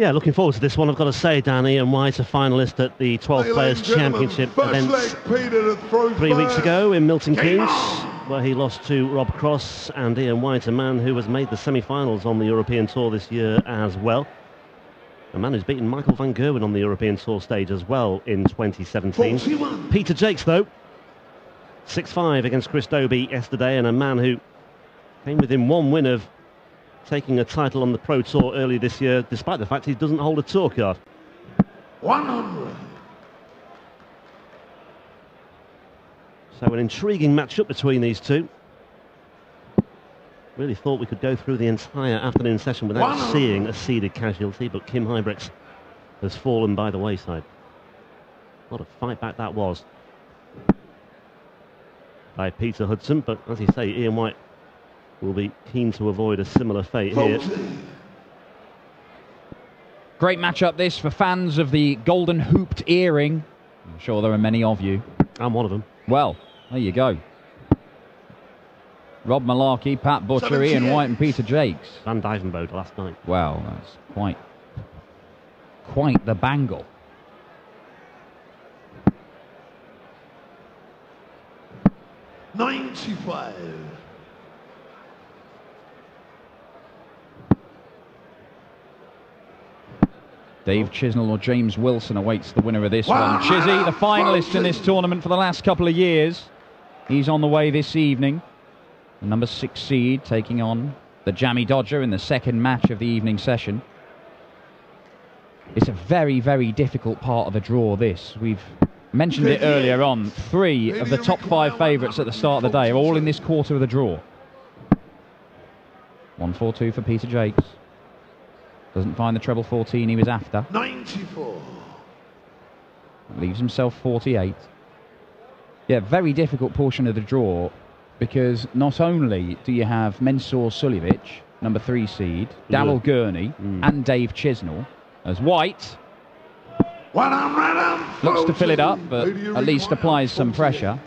Yeah, looking forward to this one, I've got to say, Dan. Ian White, a finalist at the 12 Players Championship events 3 weeks ago in Milton Keynes, where he lost to Rob Cross. And Ian White, a man who has made the semi-finals on the European Tour this year as well. A man who's beaten Michael van Gerwen on the European Tour stage as well in 2017. 41. Peter Jacques, though, 6-5 against Chris Dobie yesterday, and a man who came within one win of taking a title on the Pro Tour early this year, despite the fact he doesn't hold a tour card. 100. So an intriguing matchup between these two. Really thought we could go through the entire afternoon session without seeing a seeded casualty, but Kim Huybrechts has fallen by the wayside. What a fight back that was by Peter Hudson, but as you say, Ian White will be keen to avoid a similar fate here. Great matchup this for fans of the golden hooped earring. I'm sure there are many of you. I'm one of them. Well, there you go. Rob Malarkey, Pat Butcher, Ian White and Peter Jacques. Van Dijvenbode last night. Well, that's quite the bangle. $95. Dave Chisnell or James Wilson awaits the winner of this one. Chizzy, the finalist in this tournament for the last couple of years. He's on the way this evening. The number 6 seed taking on the Jammy Dodger in the second match of the evening session. It's a very, very difficult part of the draw, this. We've mentioned it earlier on. 3 of the top 5 favourites at the start of the day are all in this quarter of the draw. 1-4-2 for Peter Jacques. Doesn't find the treble 14 he was after. 94. Leaves himself 48. Yeah, very difficult portion of the draw, because not only do you have Mensur Suljovic, number 3 seed, Daryl Gurney and Dave Chisnell, as White looks to fill it up, but at least applies some pressure.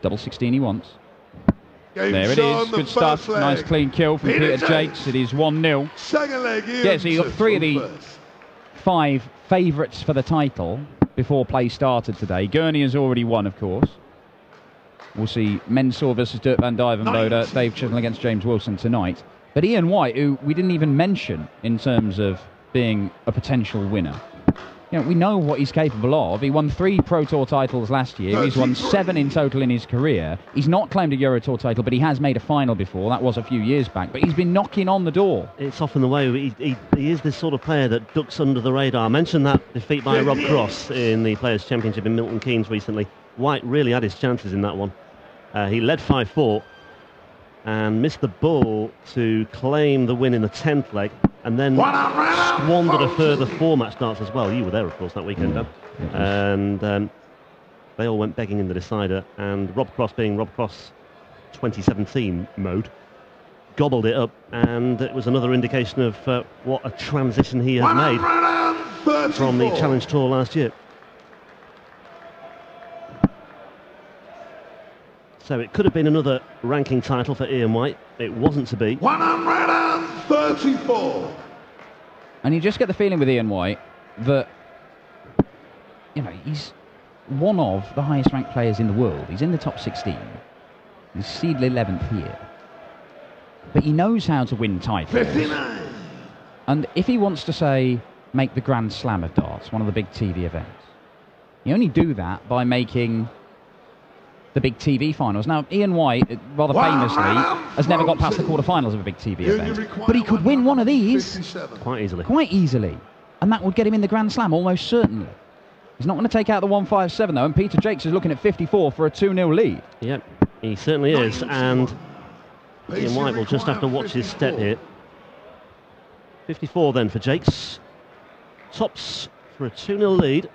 Double 16 he wants. There it is, good stuff, nice clean kill from Peter Jacques. It is 1-0. Yeah, so you've got 3 of the 5 favourites for the title before play started today. Gurney has already won, of course. We'll see Mensur versus Dirk van Dijvenbode, Dave Chisnell against James Wilson tonight. But Ian White, who we didn't even mention in terms of being a potential winner. You know, we know what he's capable of. He won 3 Pro Tour titles last year. He's won 7 in total in his career. He's not claimed a Euro Tour title, but he has made a final before. That was a few years back. But he's been knocking on the door. It's often the way. He is this sort of player that ducks under the radar. I mentioned that defeat by Rob Cross in the Players' Championship in Milton Keynes recently. White really had his chances in that one. He led 5-4 and missed the ball to claim the win in the 10th leg, and then squandered a further 4 match starts as well. You were there, of course, that weekend, Dan. And they all went begging in the decider, and Rob Cross, being Rob Cross 2017 mode, gobbled it up, and it was another indication of what a transition he has made from the Challenge Tour last year. So it could have been another ranking title for Ian White. It wasn't to be. 134. And you just get the feeling with Ian White that, you know, he's one of the highest ranked players in the world. He's in the top 16. He's seeded 11th here. But he knows how to win titles. 59. And if he wants to, say, make the Grand Slam of darts, one of the big TV events, you only do that by making the big TV finals. Now, Ian White, rather famously, has never got past the quarterfinals of a big TV event. But he could win one of these quite easily. Quite easily. And that would get him in the Grand Slam, almost certainly. He's not going to take out the 157, though, and Peter Jacques is looking at 54 for a 2-0 lead. Yep, he certainly is, and Ian White will just have to watch his step here. 54 then for Jacques. Tops for a 2-0 lead.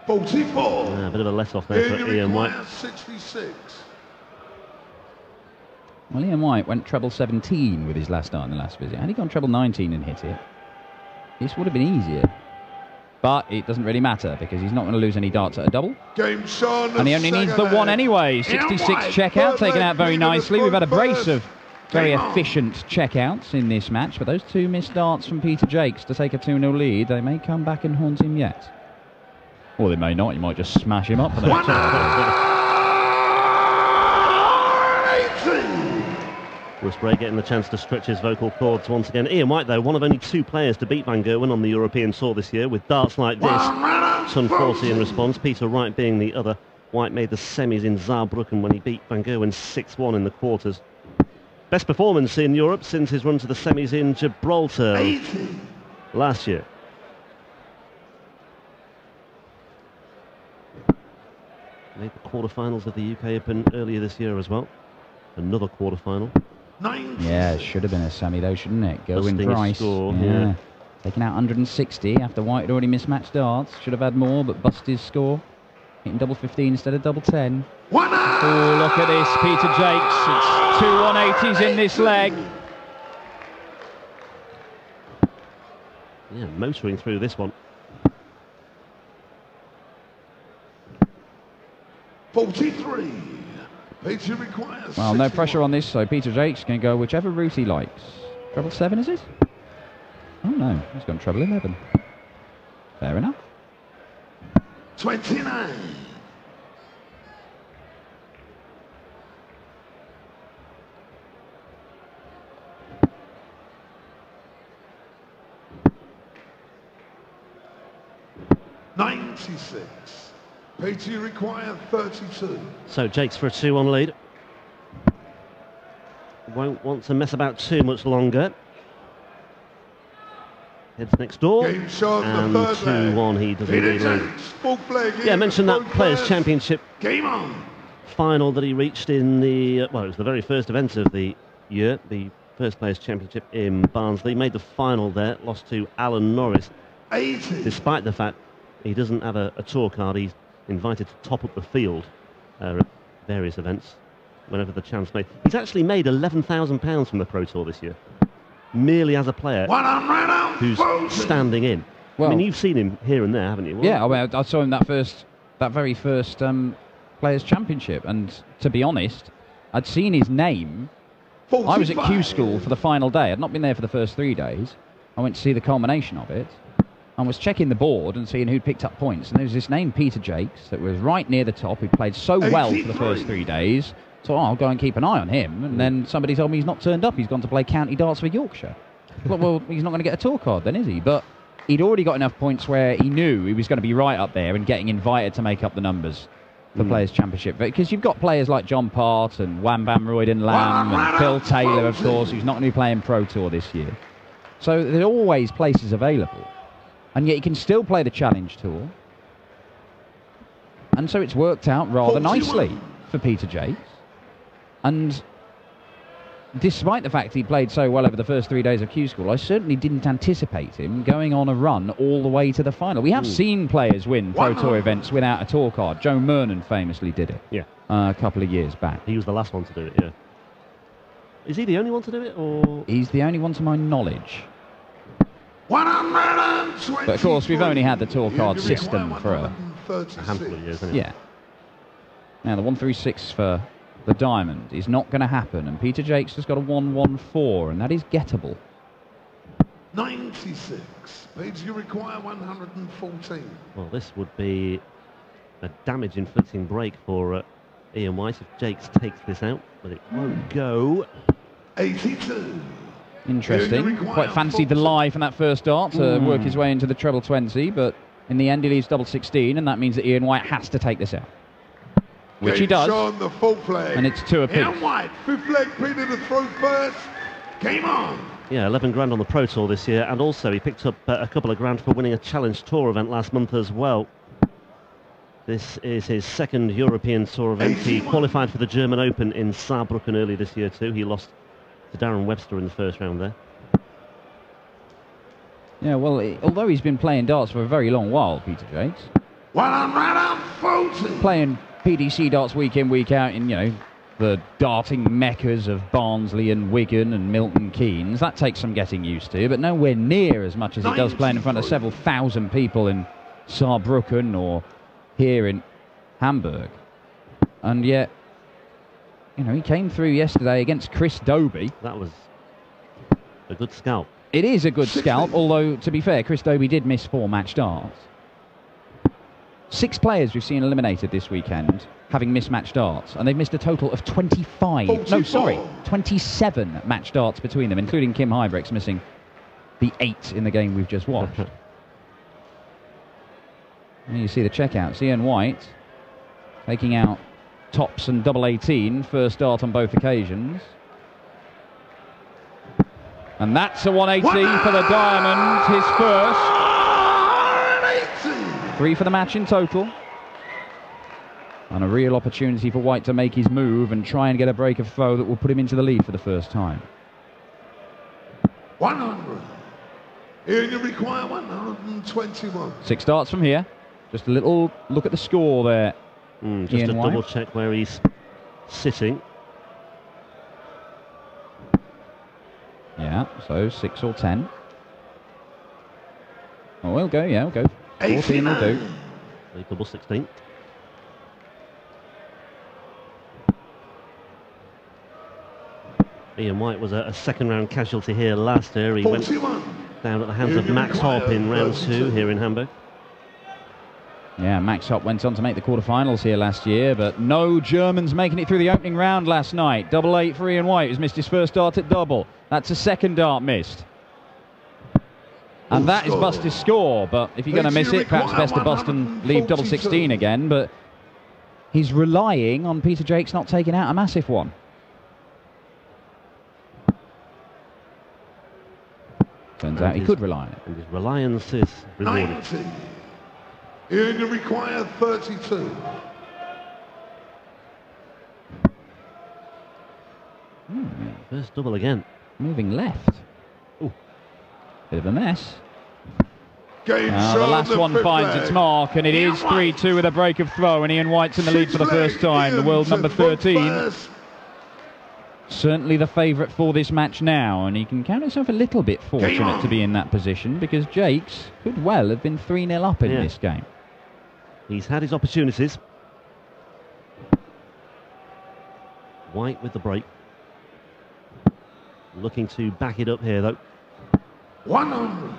44. A bit of a let-off there for Ian White. 66. Well, Ian White went treble 17 with his last start in the last visit. Had he gone treble 19 and hit it, this would have been easier. But it doesn't really matter, because he's not going to lose any darts at a double. And he only needs the 1 anyway. 66 checkout, taken out very nicely. We've had a brace of very efficient checkouts in this match, but those two missed darts from Peter Jacques to take a 2-0 lead, they may come back and haunt him yet. Or they may not, you might just smash him up. Russ Bray getting the chance to stretch his vocal cords once again. Ian White, though, one of only 2 players to beat Van Gerwen on the European Tour this year, with darts like this. Ton 40 in response, Peter Wright being the other. White made the semis in Saarbrücken when he beat Van Gerwen 6-1 in the quarters. Best performance in Europe since his run to the semis in Gibraltar last year. Made the quarterfinals of the UK Open earlier this year as well. Another quarterfinal. Yeah, it should have been a semi though, shouldn't it? Gerwin Price. Score, yeah. Taking out 160 after White had already mismatched darts. Should have had more, but busted his score. Hitting double 15 instead of double 10. Oh, look at this, Peter Jacques. It's 2 180s in this leg. Yeah, motoring through this one. 43. Peter requires. Well, no pressure on this, so Peter Jacques can go whichever route he likes. Treble 7, is it? Oh no, he's gone treble 11. Fair enough. 29. $96. Peter require 32. So Jacques for a 2-1 lead. Won't want to mess about too much longer. Heads next door. And 2-1, he doesn't lead. Yeah, I mentioned that Players' Championship final that he reached in the, well, it was the very first event of the year, the first Players' Championship in Barnsley. Made the final there, lost to Alan Norris. 80. Despite the fact he doesn't have a tour card, he's invited to top up the field at various events whenever the chance made. He's actually made £11,000 from the Pro Tour this year, merely as a player who's standing in. Well, I mean, you've seen him here and there, haven't you? Well, yeah, I saw him that very first Players' Championship, and to be honest, I'd seen his name. 45. I was at Q School for the final day. I'd not been there for the first 3 days. I went to see the culmination of it. I was checking the board and seeing who'd picked up points, and there was this name, Peter Jacques, that was right near the top, who played so well for the first 3 days. So I'll go and keep an eye on him, and then somebody told me he's not turned up, he's gone to play county darts for Yorkshire. Well, he's not going to get a tour card then, is he? But he'd already got enough points where he knew he was going to be right up there and getting invited to make up the numbers for Players' Championship. Because you've got players like John Part and Wham Bam Royden Lamb and Phil Taylor, of course, who's not going to be playing Pro Tour this year. So there's always places available. And yet he can still play the Challenge Tour. And so it's worked out rather nicely for Peter Jacques. And despite the fact he played so well over the first 3 days of Q School, I certainly didn't anticipate him going on a run all the way to the final. We have seen players win Pro Tour events without a tour card. Joe Mernon famously did it a couple of years back. He was the last one to do it, yeah. Is he the only one to do it, or...? He's the only one to my knowledge. 120. But of course, we've only had the tour card system for a handful of years, isn't it? Yeah. Now, the 136 for the Diamond is not going to happen, and Peter Jacques has got a 114, and that is gettable. 96. Page, you require 114. Well, this would be a damage-inflicting break for Ian White if Jacques takes this out, but it won't go. 82. Interesting. Quite fancied the lie from that first dart to work his way into the treble 20, but in the end he leaves double 16, and that means that Ian White has to take this out. Which he does. The full flag. And it's 2 apiece. Ian White, fifth leg, Peter to throw first. Game on. Yeah, 11 grand on the Pro Tour this year, and also he picked up a couple of grand for winning a Challenge Tour event last month as well. This is his second European Tour event. He qualified for the German Open in Saarbrücken early this year too. He lost to Darren Webster in the first round there. Yeah, well, although he's been playing darts for a very long while, Peter Jacques. 140. Playing PDC darts week in, week out in, you know, the darting meccas of Barnsley and Wigan and Milton Keynes. That takes some getting used to, but nowhere near as much as he does playing in front of several thousand people in Saarbrücken or here in Hamburg. And yet, you know, he came through yesterday against Chris Dobie. That was a good scalp. It is a good scalp, although, to be fair, Chris Dobie did miss 4 match darts. 6 players we've seen eliminated this weekend having missed match darts, and they've missed a total of 27 match darts between them, including Kim Huybrechts missing the 8 in the game we've just watched. And you see the checkouts. Ian White taking out tops and double 18, first dart on both occasions. And that's a 180 for the Diamond, his first. 3 for the match in total. And a real opportunity for White to make his move and try and get a break of throw that will put him into the lead for the first time. 100. Here you require 121. 6 darts from here. Just a little look at the score there. Just Ian a White. double check where he's sitting. Yeah, so 6 or 10. Oh, we'll go, yeah, we'll go. 14 will do. A double 16. Ian White was a second round casualty here last year. He 41. Went down at the hands of Max Hopp in round 2 here in Hamburg. Yeah, Max Hopp went on to make the quarterfinals here last year, but no Germans making it through the opening round last night. Double 8 for Ian White, who's missed his first dart at double. That's a second dart missed. And that is bust his score, but if you're going to miss it, perhaps best to bust and leave double 16 again, but he's relying on Peter Jacques not taking out a massive one. Turns out he could rely on it. And his reliance is rewarded. 90. Here you require 32. First double again. Moving left. Ooh. Bit of a mess. The The last one finds its mark, and it is 3-2 with a break of throw, and Ian White's in the lead for the first time. The world number 13. Certainly the favourite for this match now, and he can count himself a little bit fortunate to be in that position, because Jacques could well have been 3-0 up in this game. He's had his opportunities. White with the break. Looking to back it up here, though. 100.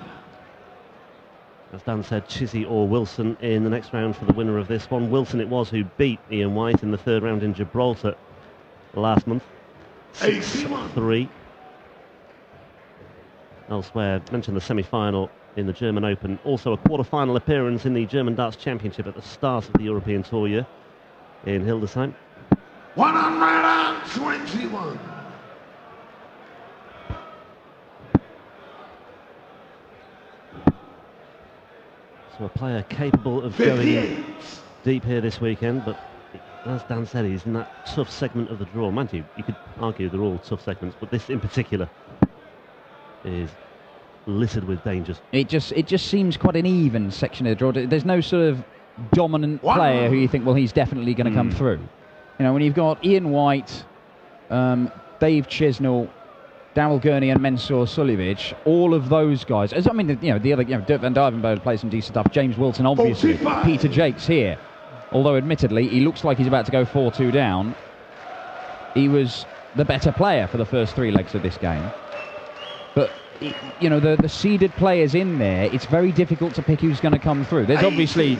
As Dan said, Chizzy or Wilson in the next round for the winner of this one. Wilson it was who beat Ian White in the 3rd round in Gibraltar last month. 6-3. Elsewhere, mentioned the semi-final in the German Open. Also a quarter-final appearance in the German Darts Championship at the start of the European Tour year in Hildesheim. 121. So a player capable of going deep here this weekend, but as Dan said, he's in that tough segment of the draw. Mind you, you could argue they're all tough segments, but this in particular is littered with dangers. It just seems quite an even section of the draw. There's no sort of dominant player who you think, well, he's definitely going to come through. You know, when you've got Ian White, Dave Chisnell, Darryl Gurney and Mensur Suljovic, all of those guys. I mean, the other, Dirk van Dijvenbode plays some decent stuff. James Wilson, obviously. 45. Peter Jacques here. Although, admittedly, he looks like he's about to go 4-2 down. He was the better player for the first 3 legs of this game. But, you know, the seeded players in there, it's very difficult to pick who's going to come through. There's obviously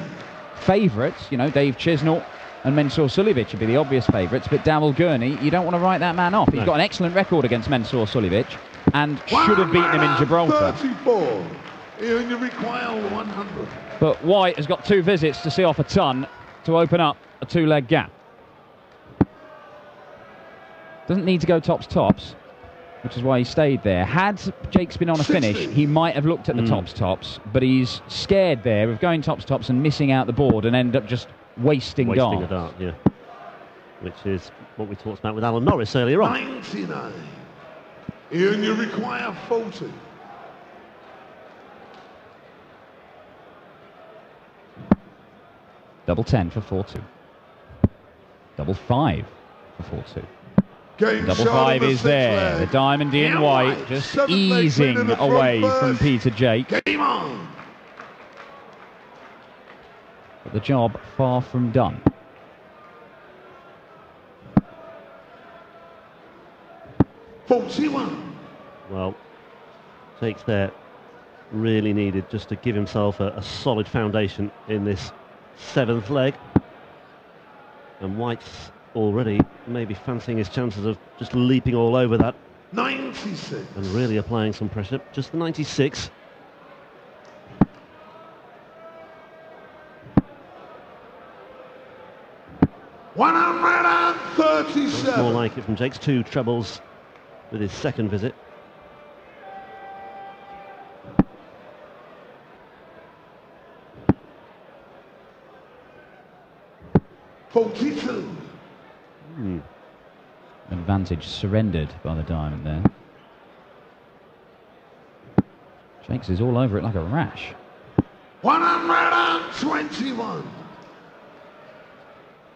favourites, you know, Dave Chisnell and Mensur Suljovic would be the obvious favourites, but Darryl Gurney, you don't want to write that man off. He's got an excellent record against Mensur Suljovic and should have beaten him in Gibraltar. 34. Here you require 100. But White has got 2 visits to see off a ton to open up a 2-leg gap. Doesn't need to go tops, which is why he stayed there. Had Jacques been on a finish, he might have looked at the tops, but he's scared there of going tops and missing out the board and end up just wasting darts. A dart, yeah. Which is what we talked about with Alan Norris earlier on. 99. Here you require 40. Double 10 for 4-2. Double 5 for 4-2. Double 5 is there. The Diamond Ian White just easing away from Peter Jacques. Game on. But the job far from done. 41. Well, Jacques there really needed just to give himself a solid foundation in this 7th leg. And White's already maybe fancying his chances of just leaping all over that. 96. And really applying some pressure. Just the 96. $137. More like it from Jacques. 2 trebles with his 2nd visit. Advantage surrendered by the diamond there. Jacques is all over it like a rash. 121.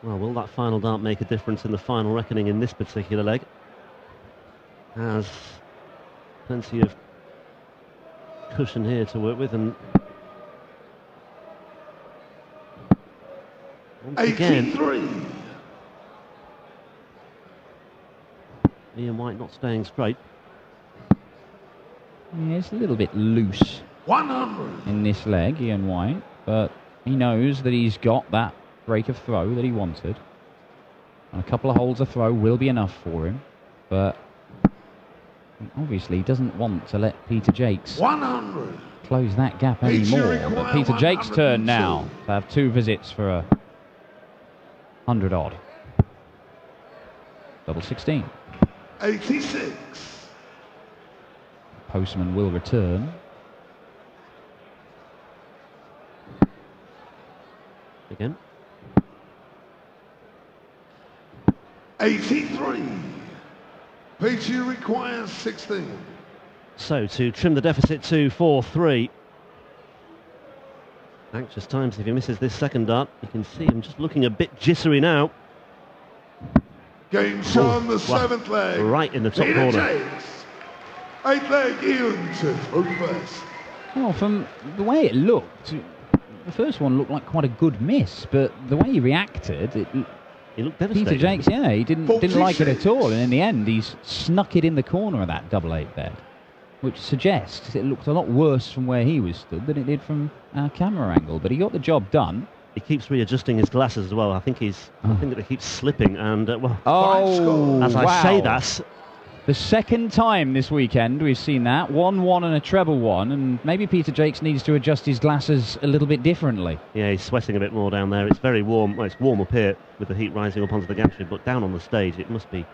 Well, will that final dart make a difference in the final reckoning in this particular leg? Has plenty of cushion here to work with, and once again, 83. Ian White not staying straight. Yeah, it's a little bit loose 100. in this leg, Ian White, but he knows that he's got that break of throw that he wanted. And a couple of holes of throw will be enough for him, but he obviously doesn't want to let Peter Jacques 100. close that gap anymore. But Peter Jacques' turn now to have 2 visits for a 100 odd. Double 16. 86. Postman will return. Again. 83. Peachy requires 16. So to trim the deficit to 4-3. Anxious times if he misses this 2nd dart. You can see him just looking a bit jittery now. Game shown the 7th leg. Right in the top Peter corner. Jacques. 8th leg, Ian to through first. Well, from the way it looked, the first one looked like quite a good miss, but the way he reacted, He looked devastated. Peter Jacques, yeah, he didn't like it at all, and in the end he's snuck it in the corner of that double 8 bed, which suggests it looked a lot worse from where he was stood than it did from our camera angle, but he got the job done. He keeps readjusting his glasses as well. I think that he keeps slipping, and well, as I say that, the 2nd time this weekend we've seen that 1-1 and a treble 1, and maybe Peter Jacques needs to adjust his glasses a little bit differently. Yeah, he's sweating a bit more down there. It's very warm. Well, it's warm up here with the heat rising up onto the gantry, but down on the stage it must be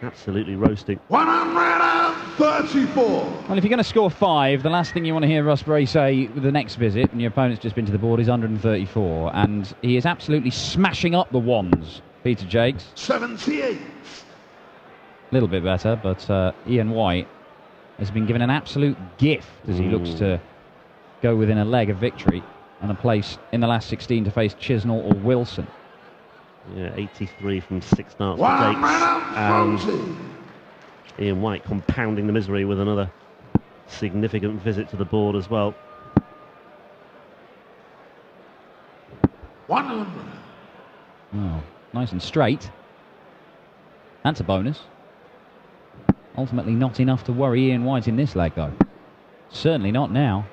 absolutely roasting. 134. Well, if you're going to score 5, the last thing you want to hear Russ Bray say with the next visit, and your opponent's just been to the board, is 134, and he is absolutely smashing up the ones, Peter Jacques. 78. A little bit better, but Ian White has been given an absolute gift as he looks to go within a leg of victory and a place in the last 16 to face Chisnall or Wilson. Yeah, 83 from 6 darts for Jacques, and Ian White compounding the misery with another significant visit to the board as well. 100. Oh, nice and straight. That's a bonus. Ultimately not enough to worry Ian White in this leg, though. Certainly not now.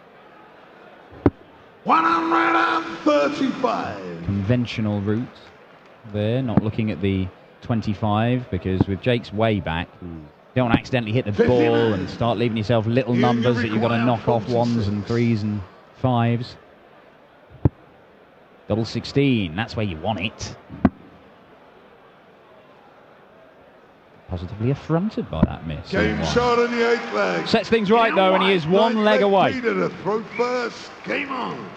135. Conventional route there, not looking at the 25, because with Jacques way back, you don't want to accidentally hit the ball and start leaving yourself little numbers that you've got to knock off 1s and 3s and 5s. Double 16, that's where you want it. Positively affronted by that miss. Game shot in the 8th leg. Sets things right though, and he is 1 leg away. Peter to throw first. Game on.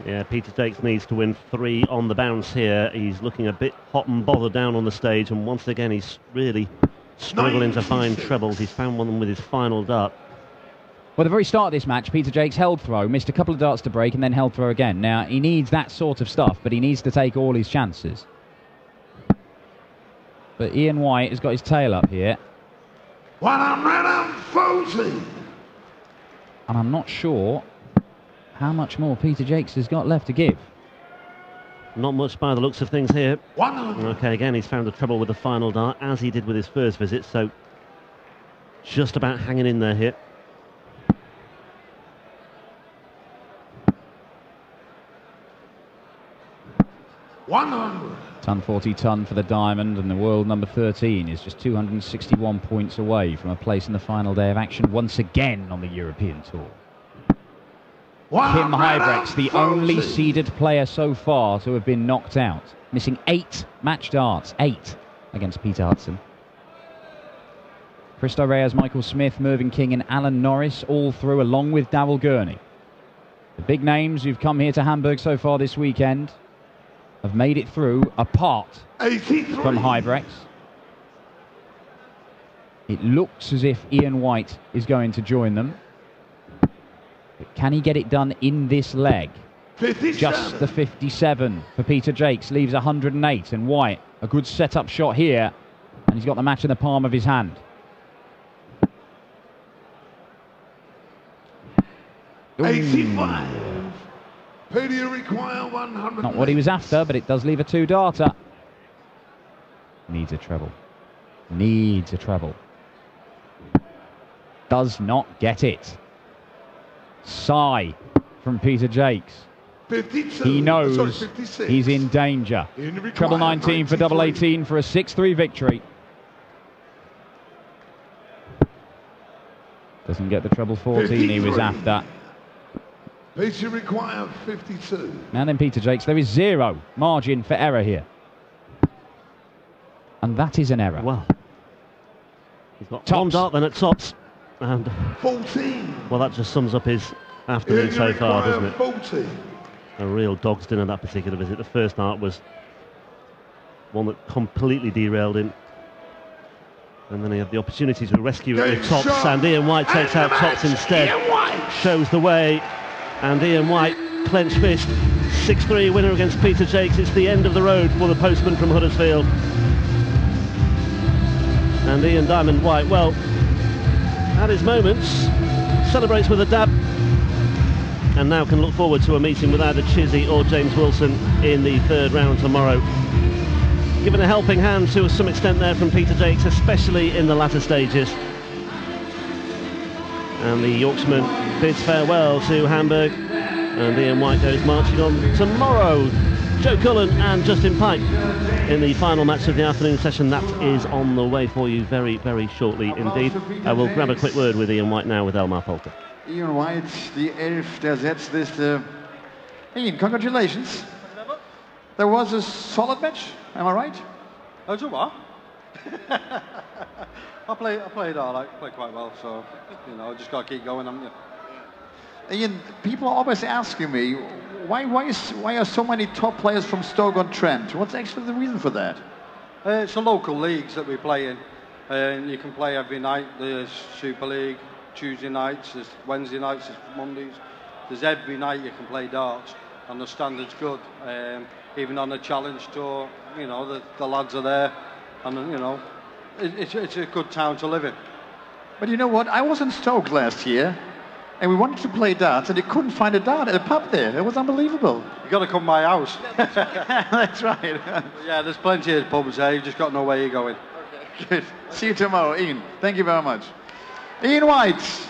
Yeah, Peter Jacques needs to win 3 on the bounce here. He's looking a bit hot and bothered down on the stage, and once again he's really struggling to find trebles. He's found one with his final dart. Well, at the very start of this match, Peter Jacques held throw, missed a couple of darts to break, and then held throw again. Now, he needs that sort of stuff, but he needs to take all his chances. But Ian White has got his tail up here. 140. And I'm not sure how much more Peter Jacques has got left to give. Not much by the looks of things here. 100. Okay, again, he's found a trouble with the final dart, as he did with his first visit, so just about hanging in there here. Ton 40 ton for the diamond, and the world number 13 is just 261 points away from a place in the final day of action once again on the European Tour. Kim Huybrechts, the only seeded player so far to have been knocked out, missing 8 match darts, 8 against Peter Hudson. Christo Reyes, Michael Smith, Mervyn King and Alan Norris all through, along with Darrell Gurney. The big names who've come here to Hamburg so far this weekend have made it through, apart from Huybrechts. It looks as if Ian White is going to join them. But can he get it done in this leg? 57. Just the 57 for Peter Jacques, leaves 108, and White, a good setup shot here, and he's got the match in the palm of his hand. 85. Peter require 100. Not what he was after, but it does leave a 2-darter. Needs a treble. Needs a treble. Does not get it. Sigh from Peter Jacques. 52. He knows 56. He's in danger. Treble 19 for double 18 for a 6-3 victory. Doesn't get the treble 14 53. He was after. Peter require 52. Now then, Peter Jacques, there is 0 margin for error here. And that is an error. Well, he's got one dart then at tops. And 14. Well, that just sums up his afternoon so far, doesn't it? 40. A real dog's dinner, that particular visit. The first dart was one that completely derailed him. And then he had the opportunity to rescue it with tops, and Ian White takes out tops instead. Shows the way, and Ian White, clenched fist, 6-3 winner against Peter Jacques. It's the end of the road for the postman from Huddersfield. And Ian Diamond White, well, at his moments, celebrates with a dab, and now can look forward to a meeting with either Chizzy or James Wilson in the 3rd round tomorrow. Given a helping hand to some extent there from Peter Jacques, especially in the latter stages. And the Yorkshireman bids farewell to Hamburg, and Ian White goes marching on tomorrow. Joe Cullen and Justin Pike in the final match of the afternoon session. That is on the way for you very, very shortly indeed. I will grab a quick word with Ian White now with Elmar Polter. Ian White, the 11th der Setzliste. Ian, congratulations. There was a solid match, am I right? Oh, do what? I played all right, played quite well, so, you know, just got to keep going, haven't you? Ian, people are always asking me, why are so many top players from Stoke-on-Trent? What's actually the reason for that? It's the local leagues that we play in. And you can play every night. There's Super League, Tuesday nights, there's Wednesday nights, there's Mondays. There's every night you can play darts, and the standard's good. Even on the Challenge Tour, you know, the lads are there, and, you know, it's a good town to live in. But you know what? I was in Stoke last year, and we wanted to play darts, and you couldn't find a dart at a pub there. It was unbelievable. You got to come to my house. That's right. Yeah, there's plenty of pubs there. You just got to know where you're going. Okay. Good. See you tomorrow, Ian. Thank you very much. Ian White.